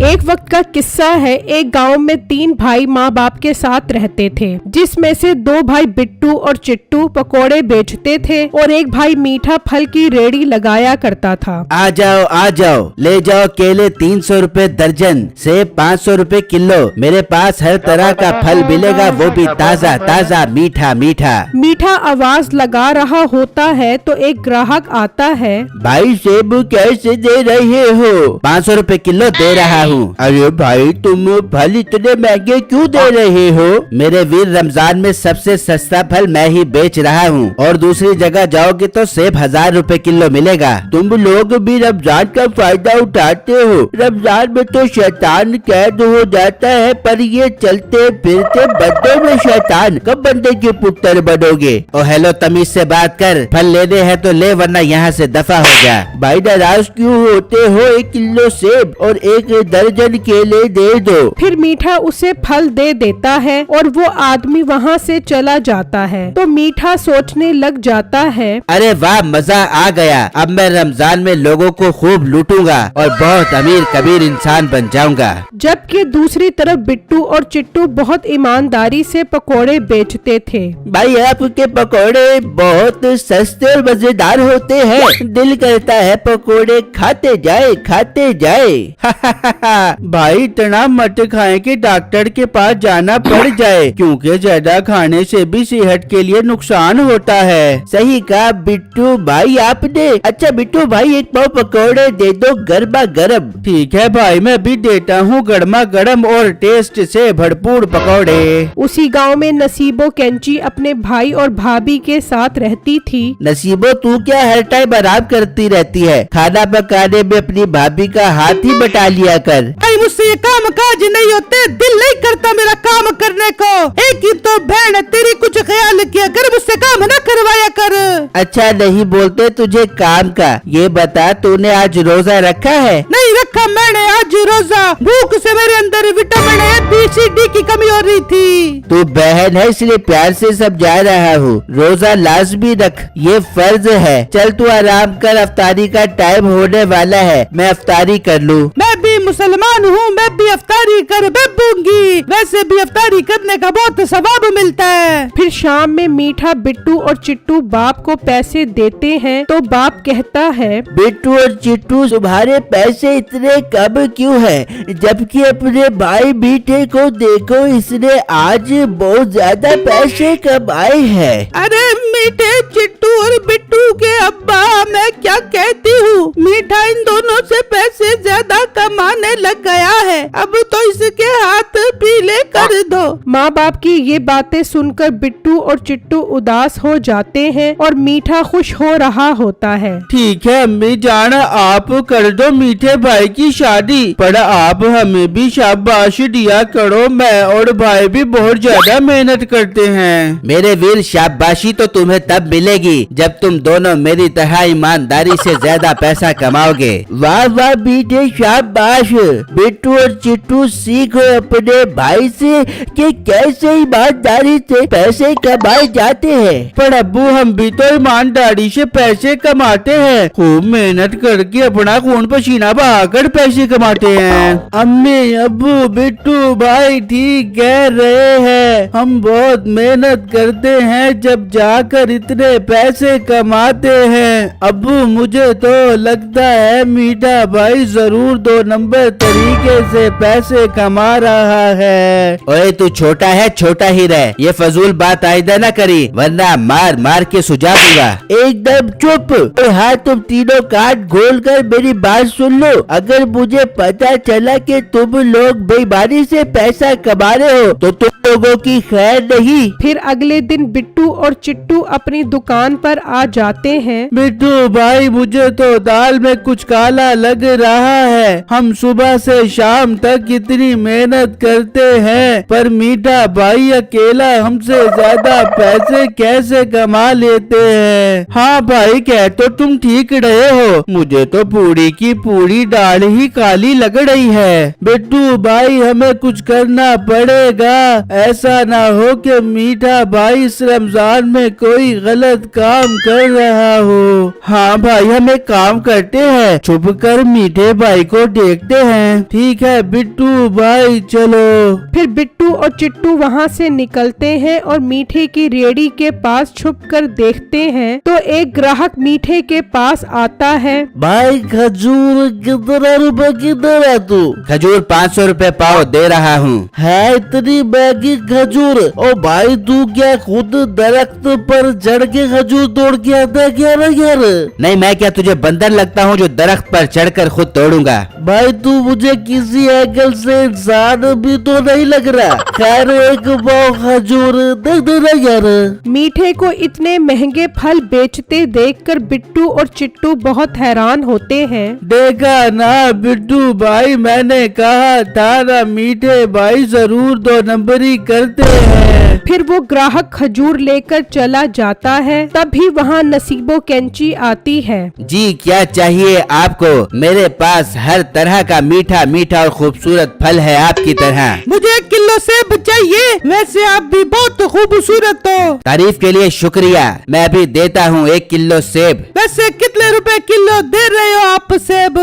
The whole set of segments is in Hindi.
एक वक्त का किस्सा है। एक गांव में 3 भाई माँ बाप के साथ रहते थे, जिसमें से 2 भाई बिट्टू और चिट्टू पकोड़े बेचते थे और एक भाई मीठा फल की रेड़ी लगाया करता था। आ जाओ, ले जाओ केले 300 रुपए दर्जन, सेब 500 रुपए किलो। मेरे पास हर तरह का फल मिलेगा, वो भी ताज़ा ताज़ा मीठा मीठा। मीठा आवाज लगा रहा होता है तो एक ग्राहक आता है। भाई सेब कैसे दे रहे हो? 500 रुपए किलो दे रहा हूँ। अरे भाई तुम फल इतने महंगे क्यों दे रहे हो? मेरे वीर, रमजान में सबसे सस्ता फल मैं ही बेच रहा हूँ और दूसरी जगह जाओगे तो सेब 1000 रुपए किलो मिलेगा। तुम लोग भी रमजान का फायदा उठाते हो। रमजान में तो शैतान कैद हो जाता है, पर ये चलते फिरते बंदे में शैतान, कब बंदे के पुत्र बनोगे? ओ हेलो, तमीज से बात कर। फल लेने हैं तो ले, वरना यहाँ से दफा हो जा। भाई नाराज क्यों होते हो? 1 किलो सेब और 1 दर्जन केले दे दो। फिर मीठा उसे फल दे देता है और वो आदमी वहाँ से चला जाता है। तो मीठा सोचने लग जाता है, अरे वाह, मजा आ गया। अब मैं रमजान में लोगों को खूब लूटूंगा और बहुत अमीर कबीर इंसान बन जाऊंगा। जबकि दूसरी तरफ बिट्टू और चिट्टू बहुत ईमानदारी से पकोड़े बेचते थे। भाई आपके पकोड़े बहुत सस्ते और मजेदार होते हैं। दिल करता है पकोड़े खाते जाए खाते जाए। भाई इतना मत खाएं कि डॉक्टर के पास जाना पड़ जाए, क्योंकि ज्यादा खाने से भी सेहत के लिए नुकसान होता है। सही कहा बिट्टू भाई आपने। अच्छा बिट्टू भाई, 1 पाव पकोड़े दे दो गर्मा गर्म। ठीक है भाई, मैं भी देता हूँ गर्मा गर्म और टेस्ट से भरपूर पकोड़े। उसी गांव में नसीबो कैंची अपने भाई और भाभी के साथ रहती थी। नसीबो, तू क्या हर टाइम आराम करती रहती है? खाना पकाने में अपनी भाभी का हाथ ही बटा लिया कर। मुझसे ये काम काज नहीं होते, दिल नहीं करता मेरा काम करने को। एक ही तो बहन है तेरी, कुछ ख्याल किया कर, मुझसे काम न करवाया कर। अच्छा नहीं बोलते तुझे काम का। ये बता, तूने आज रोजा रखा है? नहीं रखा मैंने आज रोजा। भूख से मेरे अंदर vitamin A, B, C, D की कमी हो रही थी। तू बहन है इसलिए प्यार से समझा रहा हूँ। रोजा लाजमी रख, ये फर्ज है। चल तू आराम कर, अफ्तारी का टाइम होने वाला है। मैं अफ्तारी कर लूँ। मैं भी मुसलमान हूँ, मैं भी अफ्तारी कर बैठूंगी। वैसे भी अफ्तारी करने का बहुत सवाब मिलता है। फिर शाम में मीठा बिट्टू और चिट्टू बाप को पैसे देते हैं तो बाप कहता है, बिट्टू और चिट्टू, तुम्हारे पैसे इतने कम क्यों है? जबकि अपने भाई मीठे को देखो, इसने आज बहुत ज्यादा पैसे कमाए हैं। अरे मीठे, चिट्टू और बिट्टू के अब्बा, मैं क्या कहती हूँ, मीठा इन दोनों से पैसे ज्यादा कमाने लग गया है। अब तो इसके हाथ पीले कर दो। माँ बाप की ये बातें सुनकर बिट्टू और चिट्टू उदास हो जाते हैं और मीठा खुश हो रहा होता है। ठीक है अम्मी जान, आप कर दो मीठे भाई की शादी, पर आप हमें भी शाबाश दिया करो। मैं और भाई भी बहुत ज्यादा मेहनत करते हैं। मेरे वीर, शाबाशी तो तुम्हें तब मिलेगी जब तुम दोनों मेरी तरह ईमानदारी से ज्यादा पैसा कमाओगे। वाह वाह मीठे, शाबाश। बिट्टू और चिट्टू, सीखो अपने भाई से कि कैसे ईमानदारी से पैसे कमाए जाते हैं। पर अब्बू, हम भी तो ईमानदारी से पैसे कमाते हैं, खूब मेहनत करके अपना खून पसीना बहाकर पैसे कमाते हैं। अम्मी, अब्बू, बिट्टू भाई ठीक कह रहे हैं। हम बहुत मेहनत करते हैं, जब जाकर इतने पैसे कमाते हैं। अब्बू, मुझे तो लगता है मीठा भाई जरूर 2 नंबर तरीके से पैसे कमा रहा है। ओए तू छोटा है, छोटा ही रहे। ये फजूल बात आइंदा न करी, वरना मार मार के सुझा दूंगा। एकदम चुप। हाँ, तुम तीनों कान खोल कर मेरी बात सुन लो। अगर मुझे पता चला कि तुम लोग बेईमानी से पैसा कमा रहे हो तो तुम लोगों की खैर नहीं। फिर अगले दिन बिट्टू और चिट्टू अपनी दुकान पर आ जाते हैं। बिट्टू भाई, मुझे तो दाल में कुछ काला लग रहा है। हम सुबह से शाम तक इतनी मेहनत करते हैं, पर मीठा भाई अकेला हमसे ज्यादा पैसे कैसे कमा लेते हैं? हाँ भाई, कह तो तुम ठीक रहे हो, मुझे तो पूरी की पूरी दाल ही काली लग रही है। बिट्टू भाई, हमें कुछ करना पड़ेगा, ऐसा ना हो कि मीठा भाई इस रमजान में कोई गलत काम कर रहा हो। हाँ भाई, हम एक काम करते हैं, छुप कर मीठे भाई को देखते हैं। ठीक है बिट्टू भाई, चलो। फिर बिट्टू और चिट्टू वहाँ से निकलते हैं और मीठे की रेहड़ी के पास छुपकर देखते हैं तो एक ग्राहक मीठे के पास आता है। भाई खजूर कितना रुपए की दे रहा तू? खजूर 500 रुपए पाव दे रहा हूँ। है इतनी महंगी खजूर? ओ भाई तू क्या खुद दरख्त पर चढ़ के खजूर तोड़ के आता क्या ना यार? नहीं, मैं क्या तुझे बंदर लगता हूँ जो दरख्त पर चढ़कर खुद तोड़ूंगा? भाई तू मुझे किसी एंगल से इंसान भी तो नहीं लग रहा। खैर एक पाव खजूर दे देना यार। मीठे को इतने महंगे फल बेचते देखकर बिट्टू और चिट्टू बहुत हैरान होते हैं। देखा ना बिट्टू भाई, मैंने कहा था ना मीठे भाई जरूर 2 नंबरी करते हैं। फिर वो ग्राहक खजूर लेकर चला जाता है। तभी वहाँ नसीबो कैंची आती है। जी क्या चाहिए आपको? मेरे पास हर तरह का मीठा मीठा और खूबसूरत फल है आपकी तरह। मुझे 1 किलो सेब चाहिए। वैसे आप भी बहुत खूबसूरत हो। तारीफ के लिए शुक्रिया, मैं अभी देता हूँ 1 किलो सेब। वैसे कितने रुपए किलो दे रहे हो आप सेब?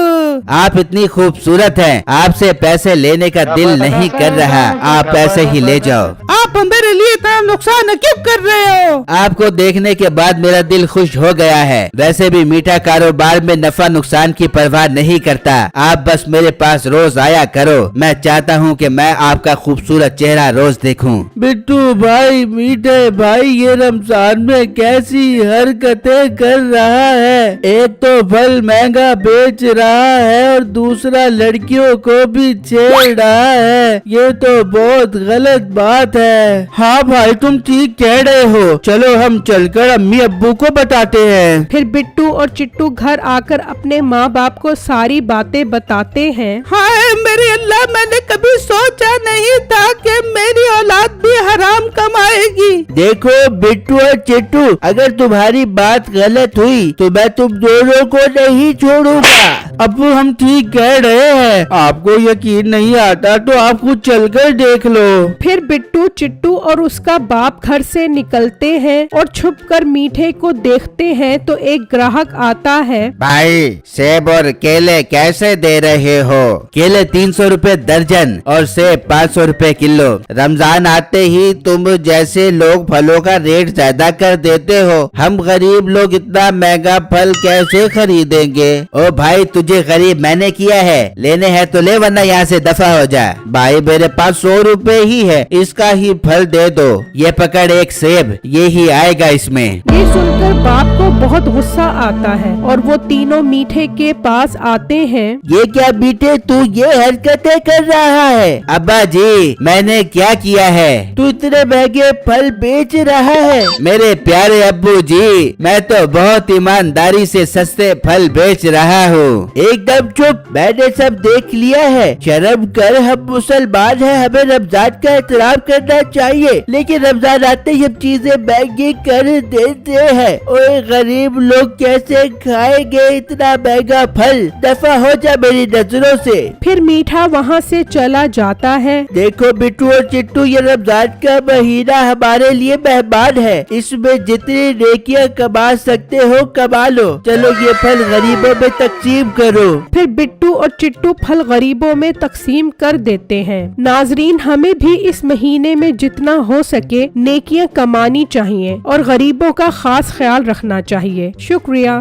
आप इतनी खूबसूरत हैं, आपसे पैसे लेने का दिल नहीं कर रहा, आप पैसे ही ले जाओ। आप मेरे लिए इतना नुकसान क्यों कर रहे हो? आपको देखने के बाद मेरा दिल खुश हो गया है। वैसे भी मीठा कारोबार में नफा नुकसान की परवाह नहीं करता। आप बस मेरे पास रोज आया करो। मैं चाहता हूँ कि मैं आपका खूबसूरत चेहरा रोज देखूं। बिट्टू भाई, मीठे भाई ये रमजान में कैसी हरकतें कर रहा है? एक तो फल महंगा बेच रहा है और दूसरा लड़कियों को भी छेड़ रहा है। ये तो बहुत गलत बात है। हाँ भाई तुम ठीक कह रहे हो। चलो हम चलकर अम्मी अब्बू को बताते हैं। फिर बिट्टू और चिट्टू घर आकर अपने माँ बाप को सारी बातें बताते हैं। हाय मेरे अल्लाह, मैंने कभी सोचा नहीं था कि मेरी औलाद भी हराम कमाएगी। देखो बिट्टू और चिट्टू, अगर तुम्हारी बात गलत हुई तो मैं तुम दोनों को नहीं छोड़ूंगा। अब्बू हम ठीक कह रहे हैं। आपको यकीन नहीं आता तो आप खुद चलकर देख लो। फिर बिट्टू, चिट्टू और उसका बाप घर से निकलते हैं और छुपकर मीठे को देखते हैं तो एक ग्राहक आता है। भाई सेब और केले कैसे दे रहे हो? केले 300 रुपए दर्जन और सेब 500 रुपए किलो। रमजान आते ही तुम जैसे लोग फलों का रेट ज्यादा कर देते हो। हम गरीब लोग इतना महंगा फल कैसे खरीदेंगे? ओ भाई तुझे गरीब मैंने किया है, लेने हैं तो ले वरना यहाँ से दफा हो जा। भाई मेरे पास 100 रुपए ही है, इसका ही फल दे दो। ये पकड़ एक सेब, ये ही आएगा इसमें। ये सुनकर बाप को बहुत गुस्सा आता है और वो तीनों मीठे के पास आते हैं। ये क्या मीठे तू ये हरकतें कर रहा है? अब्बा जी मैंने क्या किया है? तू इतने महंगे फल बेच रहा है? मेरे प्यारे अब्बू जी, मैं तो बहुत ईमानदारी से सस्ते फल बेच रहा हूँ। एकदम चुप, मैंने सब देख लिया है। शर्म कर, हम मुसलमान हैं, हमें रमजान का एहतराम करना चाहिए। लेकिन रमजान आते ही हम चीजें महंगी कर देते हैं। ओए गरीब लोग कैसे खाएंगे इतना महंगा फल? दफा हो जा मेरी नजरों से। फिर मीठा वहाँ से चला जाता है। देखो बिट्टू और चिट्टू, ये रमजान का महीना हमारे लिए मेहमान है। इसमें जितनी नेकियां कमा सकते हो कमा लो। चलो ये फल गरीबों में तकसीम करो। फिर बिट्टू और चिट्टू फल गरीबों में तकसीम कर देते हैं। नाजरीन, हमें भी इस महीने में जितना हो सके नेकियां कमानी चाहिए और गरीबों का खास ख्याल रखना चाहिए। शुक्रिया।